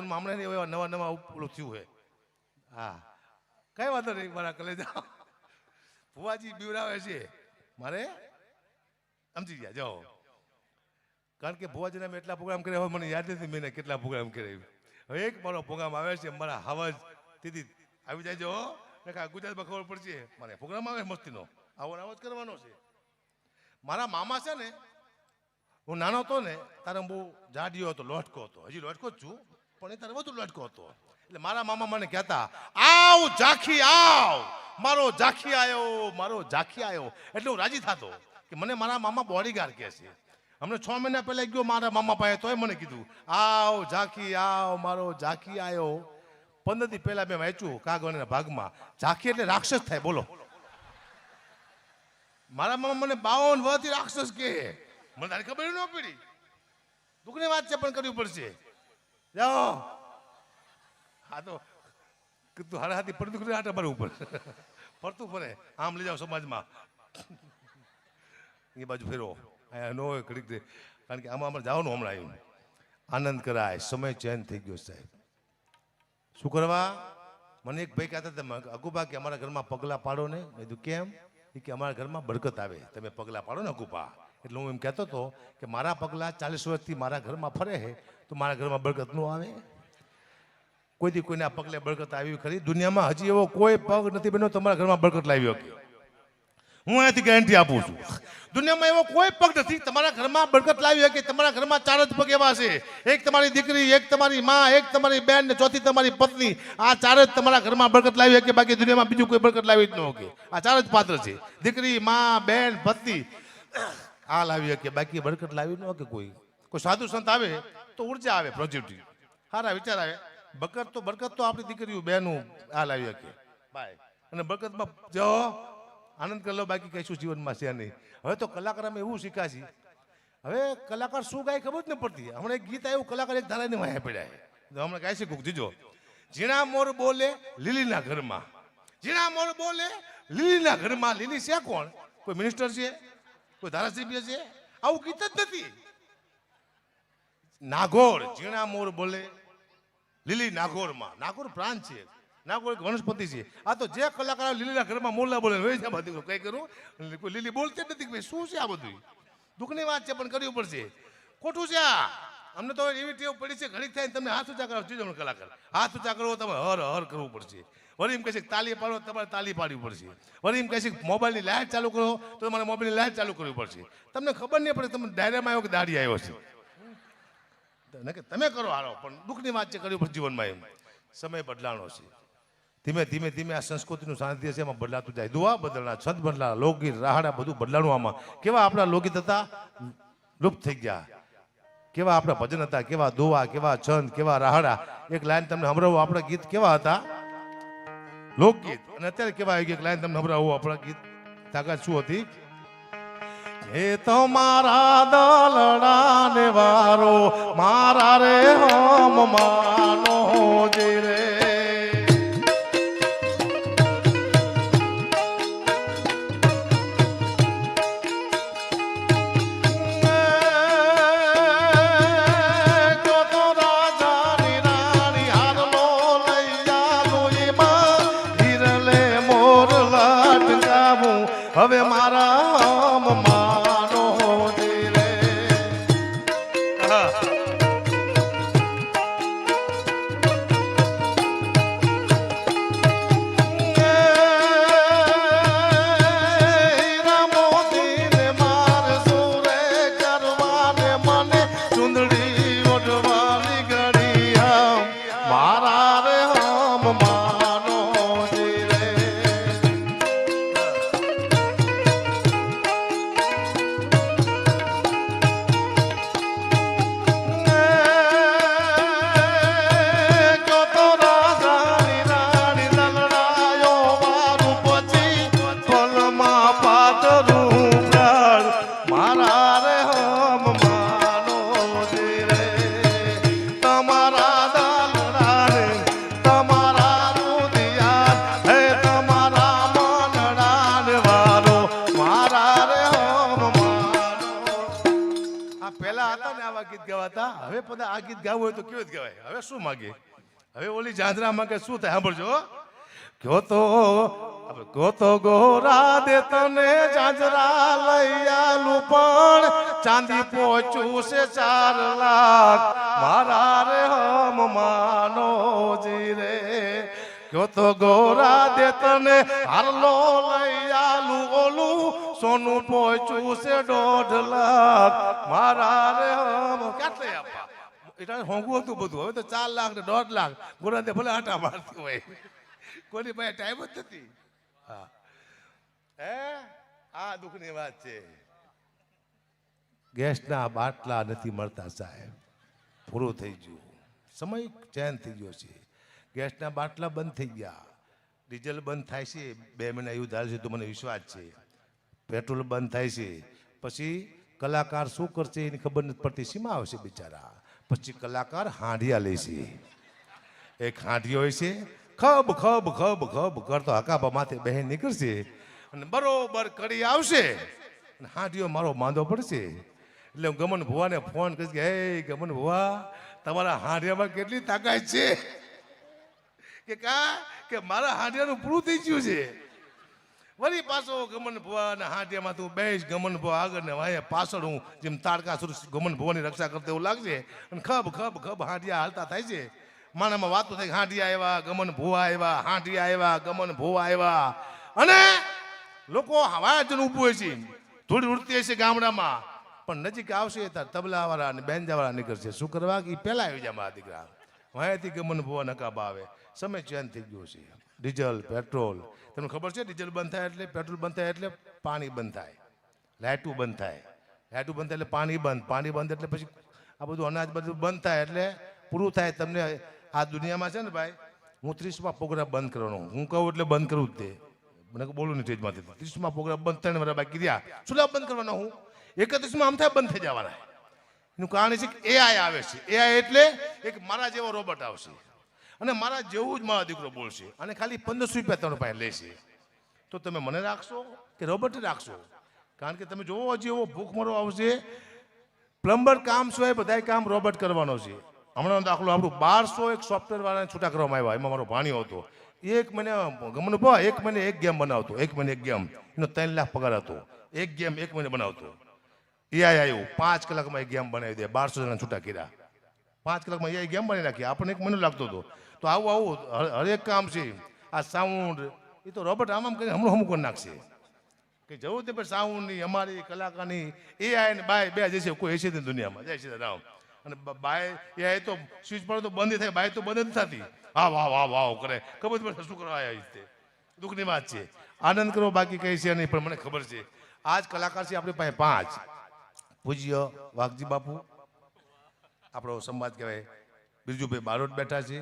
જીવનમાં હમણાં એવા નવા નવા ઓલું થયું છે. હા કઈ વાંધો નહીં મારા કલેજા ભુવાજી બીવરાવે છે મારે સમજી ગયા જાઓ. કારણ કે ભુવાજીના મેં એટલા પ્રોગ્રામ કર્યા હવે મને યાદ નથી મેં કેટલા પ્રોગ્રામ કર્યા. હવે એક મારો પ્રોગ્રામ આવે છે મારા હવાજ તેથી આવી જાય જો ગુજરાતમાં ખબર પડશે મારે પ્રોગ્રામ આવે મસ્તીનો આવો આવાજ કરવાનો છે. મારા મામા છે ને હું નાનો હતો ને તારે બહુ જાડિયો હતો લોટકો હતો હજી લોટકો જ છું પણ એ તારે વધુ લોટકો હતો એટલે મારા મામા મને કહેતા આવ ઝાંખી આવ મારો ઝાંખી આવ્યો એટલે હું રાજી થતો કે મને મારા મામા બોડીગાર્ડ કહે છે. હમણાં 6 મહિના પહેલા ગયો મારા મામા પાસે તોય મને કીધું આવ ઝાંખી આવ મારો ઝાંખી આવ્યો. 15 દી પહેલા મેં વાંચ્યું કાગળના ભાગમાં ઝાંખી એટલે રાક્ષસ થાય. બોલો મારા મામા મને 52 વર્ષથી રાક્ષસ કહે. મને તારી ખબર ન પડી. દુઃખની વાત છે પણ કરવી પડશે. જાઓ હા તો તું હારા હાથી પડતું કરે આટા મારું ઉપર ફરતું ફરે આમ લઈ જાઓ સમાજમાં એ બાજુ ફેરો નો હોય ઘડીક દે. કારણ કે આમાં અમારે જવાનું હમણાં આવ્યું આનંદ કરાય સમય ચેન્જ થઈ ગયો સાહેબ. શું કરવા મને એક ભાઈ કહેતા હતા અગુબા કે અમારા ઘરમાં પગલાં પાડો ને. મેં કીધું કેમ? એ કે અમારા ઘરમાં બરકત આવે તમે પગલાં પાડો ને અગુબા. એટલે હું એમ કહેતો હતો કે મારા પગલાં 40 વર્ષથી મારા ઘરમાં ફરે છે તો મારા ઘરમાં બરકત ન આવે? કોઈ દી કોઈના પગલે બરકત આવી ખરી? દુનિયામાં હજી એવો કોઈ પગ નથી બન્યો તમારા ઘરમાં બરકત લાવી શકે. હું અહીંયાથી ગેરંટી આપું છું. દુનિયામાં એવો કોઈ પગ નથી તમારા ઘરમાં બરકત લાવી શકે. તમારા ઘરમાં 4 જ પગ એવા છે. એક તમારી દીકરી, એક તમારી માં, એક તમારી બેન ને ચોથી તમારી પત્ની. આ 4 જ તમારા ઘરમાં બરકત લાવી શકે. બાકી દુનિયામાં બીજું કોઈ બરકત લાવી જ ન શકે. આ 4 જ પાત્ર છે દીકરી, માં, બેન, પત્ની. આ લાવી શકે બાકી બરકત લાવી ન શકે. કોઈ સાધુ સંત આવે તો ઉર્જા આવે, પોઝિટિવ સારા વિચાર આવે. બરકત તો આપણી દીકરીઓ બહેનું આ લાવી શકે બાય. અને બરકતમાં જો આનંદ કરી લો બાકી કઈશું જીવનમાં છે નહીં. હવે તો કલાકારમાં એવું શીખાશી. હવે કલાકાર શું ગાય ખબર જ ન પડતી. હમણાં એક ગીત આવ્યું કલાકાર એક ધારાની વાયા પડ્યા છે હમણાં ગાય છે કોક જીજો. ઝીણા મોર બોલે લીલીના ઘરમાં, ઝીણા મોર બોલે લીલીના ઘરમાં. લીલી છે કોણ? કોઈ મિનિસ્ટર છે? કોઈ ધારાસભ્ય છે? આવું ગીત જ નથી. નાગોર ઝીણા મોર બોલે લીલી નાગોરમાં. નાગોર પ્રાંત છે, નાગોર એક વનસ્પતિ છે. આ તો જે કલાકાર લીલીના ઘરમાં મોરલા બોલે કઈ કરું કોઈ લીલી બોલતી જ નથી. શું છે આ બધું? દુઃખની વાત છે પણ કરવું પડશે. ખોટું છે આ. અમને તો એવી ટેવ પડી છે ઘડી થાય તમને હાથ ઊંચા કરો ચીજો કલાકાર હાથ ઊંચા કરો તમે હર હર કરવું પડશે. વળી એમ કહે છે તાલી પાડો તમારે તાલી પાડવી પડશે. વળી એમ કહે છે મોબાઈલની લાઇટ ચાલુ કરો તો તમારે મોબાઈલની લાઇટ ચાલુ કરવી પડશે. તમને ખબર નહીં પડે તમે ડાયરામાં આવ્યો કે દાડી આવ્યો છે. તમે કરો હારો પણ દુઃખની વાત છે કરવી પડશે જીવનમાં. એમ સમય બદલાણો છે. ધીમે ધીમે ધીમે આ સંસ્કૃતિનું સાનિધ્ય છે એમાં બદલાતું જાય. દુઆ બદલના, છંદ બદલા, લોકગીત, રાહડા બધું બદલાણું આમાં. કેવા આપણા લોકગીત હતા લુપ્ત થઈ ગયા. કેવા આપણા ભજન હતા, કેવા દુઆ, કેવા છંદ, કેવા રાહડા. એક લાઈન તમને સંભળાવું આપણા ગીત કેવા હતા લોકગીત. અને અત્યારે કેવા આવી ગયા એક લાઈન તમને સંભળાવું આપણા ગીત. તાકાત શું હતી? એ તો મારા દલડા ને વારો મારા રે હમ માનો જે રે. હવે મારા માનો રે. મોદી ને માર સુરે કરવાને મને ચુંદડી ઓઢવાની ઘડી મારા રે હમ માનો રે. હવે બધા આ ગીત ગાવું હોય તો કેવું જ કહેવાય. હવે શું માગે? હવે ઓલી જાંજરા માગે શું થાય સાંભળજો. કયો તો ગોરા દે તને જાંજરા લઈ આલું પણ ચાંદી પહોંચ્યું છે 4 લાખ મારા રે હમ માનો જી રે. કયો તો ગોરા દે તને હારલો લઈ આલું ઓલું સોનું પહોંચ્યું છે 1.5 લાખ મારા રે હમ. કેટલે આપા એટલે હોંગું હતું બધું. હવે તો 4 લાખ ને 1.5 લાખ ગોરા દે ભલે આટા મારતી હોય, કોની પાસે ટાઈમ જ નથી. હા હે આ દુઃખની વાત છે. ગેસના બાટલા નથી મળતા સાહેબ, પૂરું થઈ ગયું. સમય ચેન્જ થઈ ગયો છે. ગેસના બાટલા બંધ થઈ ગયા, ડીઝલ બંધ થાય છે. 2 મહિના એવું ધારે છે તો મને વિશ્વાસ છે. પેટ્રોલ બંધ થાય છે. પછી કલાકાર શું કરશે એની ખબર નથી પડતી. સીમા આવશે બિચારા. પછી કલાકાર હાંડિયા લે છે. એક હાંડિયો હોય છે, ખબ ખબ ખબ ખબ કરતો હકાબા માથે બહેન નીકળશે અને બરોબર કડી આવશે અને હાંડિયો મારો માંદો પડશે. એટલે હું ગમન ભુવાને ફોન કરીશ કે હે ગમન ભુવા, તમારા હાંડિયામાં કેટલી તાકાત છે કે મારા હાંડિયાનું પૂરું થઈ ગયું છે. વળી પાછો ગમન ભુવાના હાંડિયામાં તું બેસ, ગમન ભુવા આગળ ને વાય પાછળ હું જેમ તારકા સુર ગમન ભુવાની રક્ષા કરતા એવું લાગશે અને ખબ ખબ ખબ હાંડિયા હાલતા થાય છે. માનામાં વાતો થાય હાંડિયા આવ્યા, ગમન ભુવા આવ્યા, હાંડિયા આવ્યા, ગમન ભુવા આવ્યા. અને લોકો હવા જન ઊભું હોય છે, ધૂળ ઉડતી હશે ગામડામાં, પણ નજીક આવશે ત્યારે તબલાવાળા અને બેન્જાવાળા નીકળશે. શું કરવા કે પહેલા આવી જાય મારા દીકરા. વાયાથી ગમન ભુવા નકાબા આવે. સમય ચેન્જ થઈ ગયો છે. ડીઝલ પેટ્રોલ તમને ખબર છે, ડીઝલ બંધ થાય એટલે પેટ્રોલ બંધ થાય એટલે પાણી બંધ થાય, લાઇટું બંધ થાય, લાઇટું બંધ થાય એટલે પાણી બંધ, પાણી બંધ એટલે પછી આ બધું અનાજ બધું બંધ થાય એટલે પૂરું થાય. તમને આ દુનિયામાં છે ને ભાઈ, હું 30માં પ્રોગ્રામ બંધ કરવાનો. હું કહું એટલે બંધ કરવું જ તે. મને બોલું નહીં સ્ટેજમાંથી. 30માં પ્રોગ્રામ બંધ 3 વર્ષ બાકી રહ્યા. શું બંધ કરવાનો? હું 31માં આમ થાય બંધ થઈ જવાના. એનું કારણ છે કે એઆઈ આવે છે. એઆઈ એટલે એક મારા જેવો રોબોટ આવશે અને મારા જેવું જ મારો દીકરો બોલશે અને ખાલી 1500 રૂપિયા તમારા પાસે લેશે. તો તમે મને રાખશો કે રોબોટને રાખશો? કારણ કે તમે જોવો જેવો ભૂખમરો આવશે. પ્લમ્બર કામ સિવાય બધા કામ રોબોટ કરવાનો છે. હમણાં દાખલો આપણું 1200 એક સોફ્ટવેર વાળાને છૂટા કરવામાં આવ્યા. એમાં મારો ભાણિયો હતો. 1 મહિને ગમન ભુવા 1 મહિને 1 ગેમ બનાવતો. 1 મહિને 1 ગેમ. એનો 3 લાખ પગાર હતો. 1 ગેમ 1 મહિને બનાવતો. એઆઈ આવ્યું 5 કલાકમાં 1 ગેમ બનાવી દે. 1200 જણા છૂટા કર્યા. 5 કલાકમાં એઆઈ ગેમ બનાવી નાખી. આપણને 1 મહિનો લાગતો હતો. તો આવું હરેક કામ છે. આ સાઉન્ડ એ તો રોબોટ આમ કરીને હમણાં કરી નાખશે કે જવું તે પણ સાઉન્ડની અમારી કલાકારની એઆઈ ને બાય બે જશે. કોઈ હશે નહીં દુનિયામાં. જય શ્રી રામ. અને બાય એઆઈ તો સ્વિચ પડે તો બંધ થાય, બાય તો બંધ જ થતી. હા વાહ વાહ વાહ કરે. ખબર પડે શું કરવા આવ્યા છે. દુઃખની વાત છે. આનંદ કરો બાકી કઈ છે નહીં, પણ મને ખબર છે આજ કલાકાર છે આપણી પાસે 5. પૂજ્ય વાઘજી બાપુ, આપણો સમાજ કહેવાય, બિરજુભાઈ બારોટ બેઠા છે,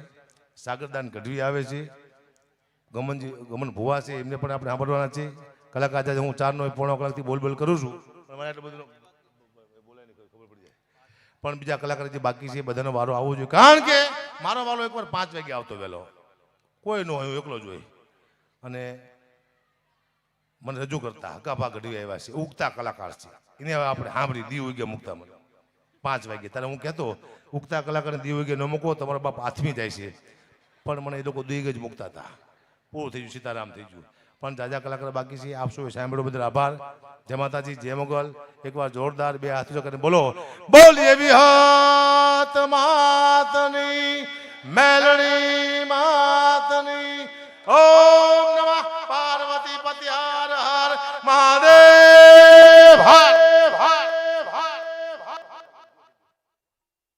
સાગરદાન ગઢવી આવે છે, ગમન ભુવા છે, એમને પણ આપણે સાંભળવાના છે. કલાકાર હું 4 પોણા કલાકથી બોલ કરું છું, પણ મને એટલું બધું બોલાય નહીં, ખબર પડી જાય. પણ બીજા કલાકાર જે બાકી છે બધાનો વારો આવવો જોઈએ. કારણ કે મારો વારો એકવાર 5 વાગે આવતો વહેલો, કોઈ ન હોય, એકલો જ હોય. અને મને રજૂ કરતા હકાભા ગઢવી આવ્યા છે, ઉગતા કલાકાર છે. એને હવે આપણે સાંભળી દી ઉગે મૂકતા મને 5 વાગે. ત્યારે હું કહેતો ઉગતા કલાકારને દી ઉગે ન મૂકો, તમારો બાપ હાથમી જાય છે. પણ મને એ લોકો દીગ જ મૂકતા હતા. પૂરું થઈ ગયું, સીતારામ થઈ ગયું. પણ જાજા કલાકાર બાકી છે. આપ સૌએ સાંભળ્યો બદલ આભાર. જય માતાજી, જય મોગલ. એકવાર જોરદાર 2 હાથ ઊંચા કરીને બોલો, બોલીએ વિહત માતની મેલડી માતની. ઓમ નમઃ પાર્વતી પતિ હર હર મહાદેવ.